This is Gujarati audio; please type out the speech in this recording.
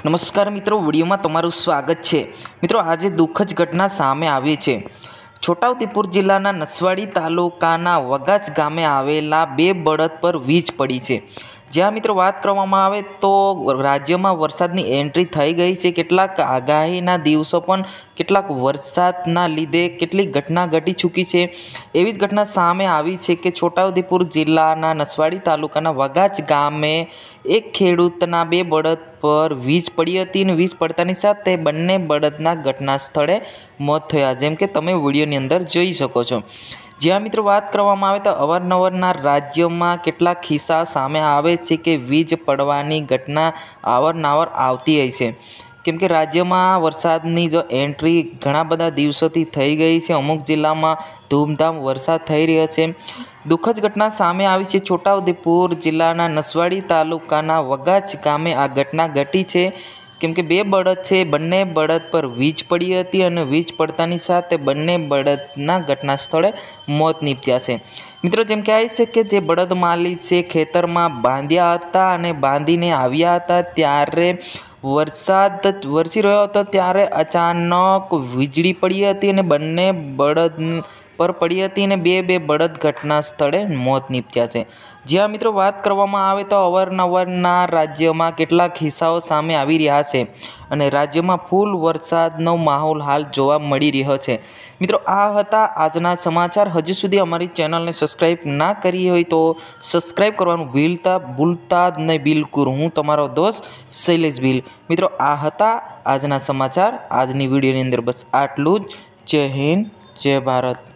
નમસ્કાર મિત્રો, વિડીયોમાં તમારું સ્વાગત છે। મિત્રો, આજે દુઃખદ ઘટના સામે આવી છે। છોટાઉદેપુર જિલ્લાના નસવાડી તાલુકાના વગાચ ગામે આવેલા બે બળદ પર વીજ પડી છે। જ્યાં મિત્રો વાત કરવામાં આવે તો રાજ્યમાં વરસાદની એન્ટ્રી થઈ ગઈ છે। કેટલાક આગાહીના દિવસો પણ કેટલાક વરસાદના લીધે કેટલીક ઘટના ઘટી ચૂકી છે। એવી જ ઘટના સામે આવી છે કે છોટાઉદેપુર જિલ્લાના નસવાડી તાલુકાના વગાચ ગામે એક ખેડૂતના બે બળદ પર વીજ પડી હતી અને વીજ પડતાની સાથે બંને બળદના ઘટના સ્થળે મોત થયા, જેમ કે તમે વિડીયોની અંદર જોઈ શકો છો। જ્યાં મિત્રો વાત કરવામાં આવે તો અવારનવારના રાજ્યમાં કેટલાક કિસ્સા સામે આવે છે કે વીજ પડવાની ઘટના અવારનવાર આવતી હોય છે, કેમ કે રાજ્યમાં વરસાદની જો એન્ટ્રી ઘણા બધા દિવસોથી થઈ ગઈ છે। અમુક જિલ્લામાં ધૂમધામ વરસાદ થઈ રહ્યો છે। દુઃખદ ઘટના સામે આવી છે। છોટાઉદેપુર જિલ્લાના નસવાડી તાલુકાના વગાચ ગામે આ ઘટના ઘટી છે, કેમ કે બે બળદ છે, બંને બળદ પર વીજ પડી હતી અને વીજ પડતાની સાથે બંને બળદના ઘટના સ્થળે મોત નીપજ્યા છે। મિત્રો, જેમ કહેવાય છે કે જે બળદ માલિક છે ખેતરમાં બાંધ્યા હતા અને બાંધીને આવ્યા હતા ત્યારે વરસાદ વરસી રહ્યો હતો, ત્યારે અચાનક વીજળી પડી હતી અને બંને બળદ પર પડી હતી અને બે બળદ ઘટના સ્થળે મોત નીપજ્યા છે। જ્યાં મિત્રો વાત કરવામાં આવે તો અવારનવારના રાજ્યમાં કેટલાક કિસ્સાઓ સામે આવી રહ્યા છે અને રાજ્યમાં ફૂલ વરસાદનો માહોલ હાલ જોવા મળી રહ્યો છે। મિત્રો, આ હતા આજના સમાચાર। હજુ સુધી અમારી ચેનલને સબસ્ક્રાઈબ ના કરી હોય તો સબસ્ક્રાઈબ કરવાનું ભૂલતા જ નહીં બિલકુલ। હું તમારો દોસ્ત શૈલેષ ભીલ। મિત્રો, આ હતા આજના સમાચાર। આજની વિડીયોની અંદર બસ આટલું જ। જય હિન્દ, જય ભારત।